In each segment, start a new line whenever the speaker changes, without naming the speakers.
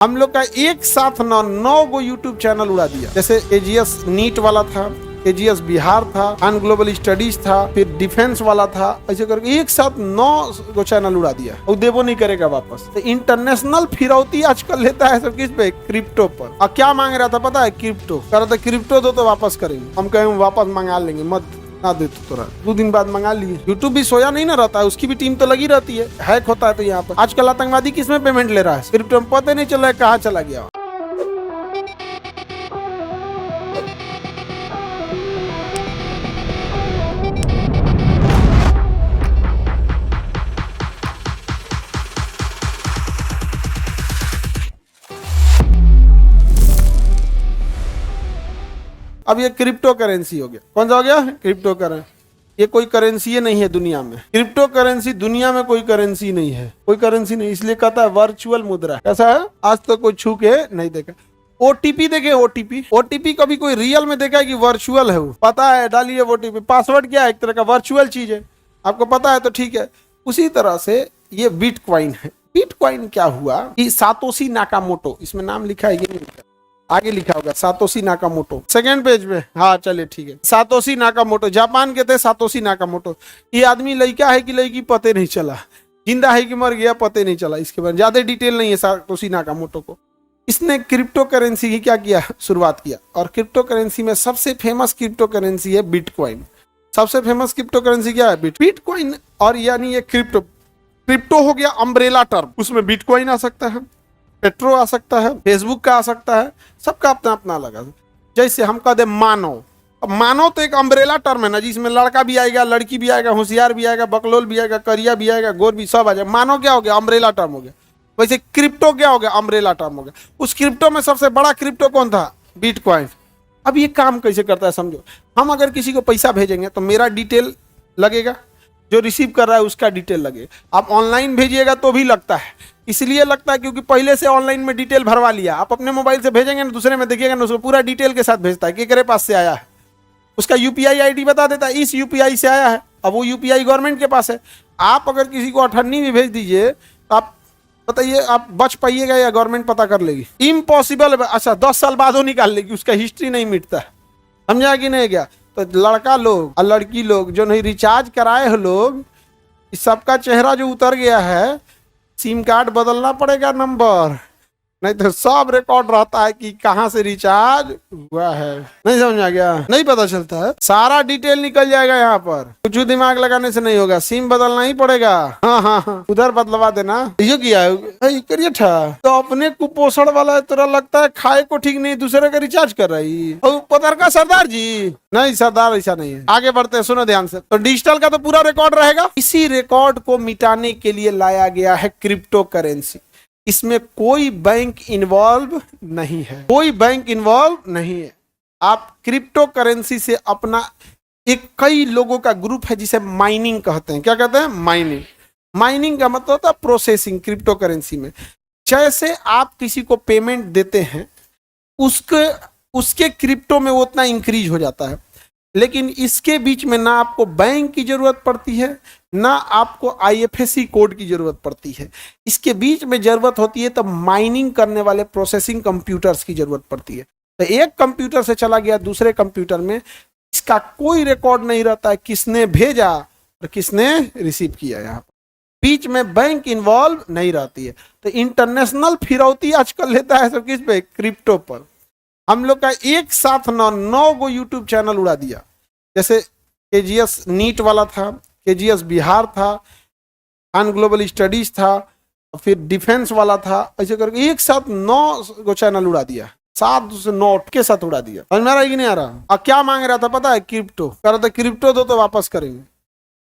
हम लोग का एक साथ 9 यूट्यूब चैनल उड़ा दिया। जैसे एजीएस नीट वाला था, एजीएस बिहार था, अन ग्लोबल स्टडीज था, फिर डिफेंस वाला था, ऐसे करके एक साथ 9 चैनल उड़ा दिया और देवो नहीं करेगा वापस। तो इंटरनेशनल फिरौती आजकल लेता है सब किस पे? क्रिप्टो पर। और क्या मांग रहा था पता है? क्रिप्टो कह रहा था क्रिप्टो दो तो वापस करेंगे। हम कहें वापस मंगा लेंगे, मत ना दे तो तुरंत 2 दिन बाद मंगा लिए। यूट्यूब भी सोया नहीं ना रहता है, उसकी भी टीम तो लगी रहती है। हैक होता है तो यहाँ पर आजकल आतंकवादी किसमें पेमेंट ले रहा है? क्रिप्टो में पता नहीं चल रहा है कहाँ चला गया। अब ये क्रिप्टो करेंसी हो गया। कौन सा हो गया? Crypto currency. ये कोई करेंसी नहीं है दुनिया में। क्रिप्टो करेंसी दुनिया में कोई करेंसी नहीं है, कोई करेंसी नहीं। इसलिए कहता है वर्चुअल मुद्रा। कैसा है? आज तो कोई छू के नहीं देखा। ओटीपी देखे? ओटीपी कभी कोई रियल में देखा है कि वर्चुअल है? वो पता है, डालिए ओटीपी। पासवर्ड क्या है? एक तरह का वर्चुअल चीज है, आपको पता है तो ठीक है। उसी तरह से ये बिटकॉइन है। बिटकॉइन क्या हुआ कि सातोशी नाकामोटो, इसमें नाम लिखा है, ये नहीं लिखा, आगे लिखा होगा सातोशी नाकामोटो, सेकंड पेज पे। हाँ चलिए ठीक है। सातोशी नाकामोटो जापान के थे। सातोशी नाकामोटो, ये आदमी लड़का है कि लड़की पते नहीं चला, जिंदा है कि मर गया पते नहीं चला। इसके बाद ज्यादा डिटेल नहीं है सातोशी नाकामोटो को। इसने क्रिप्टो करेंसी की क्या किया? शुरुआत किया। और क्रिप्टो करेंसी में सबसे फेमस क्रिप्टो करेंसी है बिटकॉइन। सबसे फेमस क्रिप्टो करेंसी क्या है? बिटकॉइन। और यानी ये क्रिप्टो हो गया अम्ब्रेला टर्म। उसमें बिटकॉइन आ सकता है, पेट्रो आ सकता है, फेसबुक का आ सकता है, सबका अपना अपना लगा। जैसे हम कह दे मानव। अब मानव तो एक अम्ब्रेला टर्म है ना, जिसमें लड़का भी आएगा, लड़की भी आएगा, होशियार भी आएगा, बकलोल भी आएगा, करिया भी आएगा, गोर भी, सब आ जाएगा। मानव क्या हो गया? अम्ब्रेला टर्म हो गया। वैसे क्रिप्टो क्या हो गया? अम्ब्रेला टर्म हो गया। उस क्रिप्टो में सबसे बड़ा क्रिप्टो कौन था? बिटकॉइन। अब ये काम कैसे करता है समझो। हम अगर किसी को पैसा भेजेंगे तो मेरा डिटेल लगेगा, जो रिसीव कर रहा है उसका डिटेल लगे। आप ऑनलाइन भेजिएगा तो भी लगता है। इसलिए लगता है क्योंकि पहले से ऑनलाइन में डिटेल भरवा लिया। आप अपने मोबाइल से भेजेंगे ना, दूसरे में देखिएगा ना, उसको पूरा डिटेल के साथ भेजता है कि केकरे पास से आया है। उसका यूपीआई आईडी बता देता है, इस यूपीआई से आया है। अब वो यूपीआई गवर्नमेंट के पास है। आप अगर किसी को 98 भी भेज दीजिए तो आप बताइए, आप बच पाइएगा या गवर्नमेंट पता कर लेगी? इम्पॉसिबल है। अच्छा 10 साल बाद वो निकाल लेगी, उसका हिस्ट्री नहीं मिटता। समझा कि नहीं? क्या तो लड़का लोग और लड़की लोग जो नहीं रिचार्ज कराए हो लोग, इस सबका चेहरा जो उतर गया है, सिम कार्ड बदलना पड़ेगा नंबर, नहीं तो सब रिकॉर्ड रहता है कि कहाँ से रिचार्ज हुआ है। नहीं समझा गया? नहीं पता चलता है, सारा डिटेल निकल जाएगा यहाँ पर। कुछ दिमाग लगाने से नहीं होगा, सिम बदलना ही पड़ेगा। हाँ, उधर बदलवा देना। ये किया है करिए था तो अपने कुपोषण वाला है, तुरा लगता है खाए को ठीक नहीं, दूसरे का रिचार्ज कर रही। पतर का सरदार जी? नहीं सरदार ऐसा नहीं है। आगे बढ़ते हैं, सुनो ध्यान से। तो डिजिटल का तो पूरा रिकॉर्ड रहेगा। इसी रिकॉर्ड को मिटाने के लिए लाया गया है क्रिप्टो करेंसी। इसमें कोई बैंक इन्वॉल्व नहीं है, कोई बैंक इन्वॉल्व नहीं है। आप क्रिप्टो करेंसी से अपना एक कई लोगों का ग्रुप है जिसे माइनिंग कहते हैं। क्या कहते हैं? माइनिंग। माइनिंग का मतलब होता है प्रोसेसिंग। क्रिप्टो करेंसी में जैसे आप किसी को पेमेंट देते हैं, उसके क्रिप्टो में वो उतना इंक्रीज हो जाता है। लेकिन इसके बीच में ना आपको बैंक की जरूरत पड़ती है, ना आपको आईएफएससी कोड की जरूरत पड़ती है। इसके बीच में जरूरत होती है तो माइनिंग करने वाले प्रोसेसिंग कंप्यूटर्स की जरूरत पड़ती है। तो एक कंप्यूटर से चला गया दूसरे कंप्यूटर में, इसका कोई रिकॉर्ड नहीं रहता है किसने भेजा और किसने रिसीव किया। यहाँ बीच में बैंक इन्वॉल्व नहीं रहती है। तो इंटरनेशनल फिरौती आजकल लेता है सब किस पे? क्रिप्टो पर। हम लोग का एक साथ 9 यूट्यूब चैनल उड़ा दिया। जैसे एजीएस नीट वाला था, एजीएस बिहार था, अन ग्लोबल स्टडीज था, फिर डिफेंस वाला था, ऐसे करके एक साथ 9 चैनल उड़ा दिया। 7 से 9 के साथ उड़ा दिया। समझ में आ रहा है कि नहीं आ रहा? और क्या मांग रहा था पता है? क्रिप्टो कह रहा था क्रिप्टो दो तो वापस करेंगे।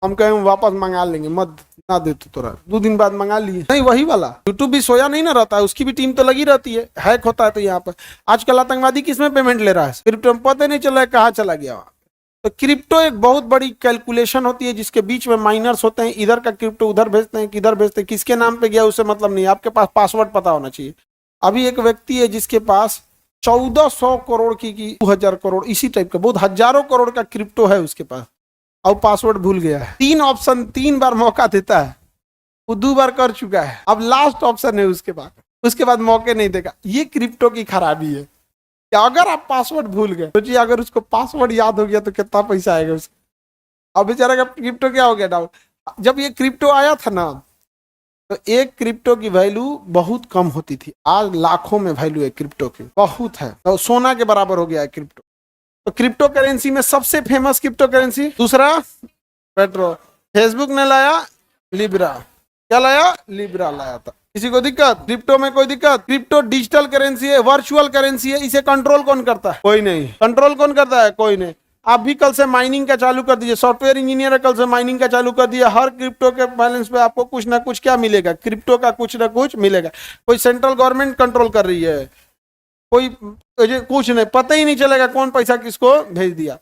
हम कहें वापस मंगा लेंगे, मत ना दे तो तुरंत 2 दिन बाद मंगा लिए। नहीं वही वाला। यूट्यूब भी सोया नहीं ना रहता है, उसकी भी टीम तो लगी रहती है। हैक होता है तो यहाँ पर आजकल आतंकवादी किसमें पेमेंट ले रहा है? क्रिप्टो में पता नहीं चल रहा है कहाँ चला गया। तो क्रिप्टो एक बहुत बड़ी कैलकुलेशन होती है जिसके बीच में माइनर्स होते हैं। इधर का क्रिप्टो उधर भेजते हैं, किधर भेजते हैं, किसके नाम पे गया उससे मतलब नहीं। आपके पास पासवर्ड पता होना चाहिए। अभी एक व्यक्ति है जिसके पास 1400 करोड़ की 2000 करोड़ इसी टाइप का बहुत हजारों करोड़ का क्रिप्टो है उसके पास, और पासवर्ड भूल गया है। 3 ऑप्शन 3 बार मौका देता है, वो 2 बार कर चुका है। अब लास्ट ऑप्शन है उसके पास। उसके बाद मौके नहीं देगा। ये क्रिप्टो की खराबी है कि अगर आप पासवर्ड भूल गए, सोचिए अगर उसको पासवर्ड याद हो गया तो कितना पैसा आएगा उसको। अब बेचारा का क्रिप्टो क्या हो गया डाउन। जब ये क्रिप्टो आया था ना, तो एक क्रिप्टो की वैल्यू बहुत कम होती थी, आज लाखों में वैल्यू है क्रिप्टो की, बहुत है, तो सोना के बराबर हो गया है क्रिप्टो। तो क्रिप्टो करेंसी में सबसे फेमस क्रिप्टो करेंसी, दूसरा पेट्रो। फेसबुक ने लाया लिब्रा, क्या लाया, लिब्रा लाया था। किसी को दिक्कत क्रिप्टो में, कोई दिक्कत? क्रिप्टो डिजिटल करेंसी है, वर्चुअल करेंसी है, इसे कंट्रोल कौन करता है? कोई नहीं। कंट्रोल कौन करता है? कोई नहीं। आप भी कल से माइनिंग का चालू कर दीजिए, सॉफ्टवेयर इंजीनियर है, कल से माइनिंग का चालू कर दिया, हर क्रिप्टो के बैलेंस पे आपको कुछ ना कुछ क्या मिलेगा, क्रिप्टो का कुछ ना कुछ मिलेगा। कोई सेंट्रल गवर्नमेंट कंट्रोल कर रही है, कोई कुछ नहीं, पता ही नहीं चलेगा कौन पैसा किसको भेज दिया।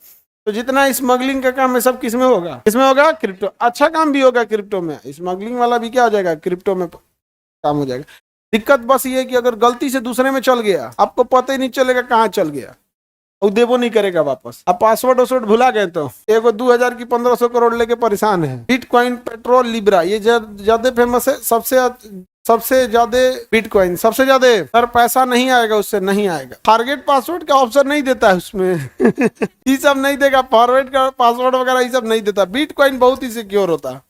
तो जितना स्मगलिंग का काम है सब किसमें होगा? किसमें होगा? क्रिप्टो। अच्छा काम भी होगा क्रिप्टो में, स्मगलिंग वाला भी क्या हो जाएगा, क्रिप्टो में काम हो जाएगा। दिक्कत बस ये है कि अगर गलती से दूसरे में चल गया, आपको पता ही नहीं चलेगा कहाँ चल गया, और देवो नहीं करेगा वापस। अब पासवर्ड वासवर्ड भुला गए तो एगो 2000 की 1500 करोड़ लेके परेशान है। बिटकॉइन, पेट्रोल, लिब्रा, ये ज्यादा फेमस है, सबसे ज्यादा बिटकॉइन, सबसे ज्यादा। सर पैसा नहीं आएगा उससे, नहीं आएगा। टारगेट पासवर्ड का ऑप्शन नहीं देता है उसमें ये सब नहीं देगा, फॉरवर्ड का पासवर्ड वगैरह ये सब नहीं देता। बिटकॉइन बहुत ही सिक्योर होता है।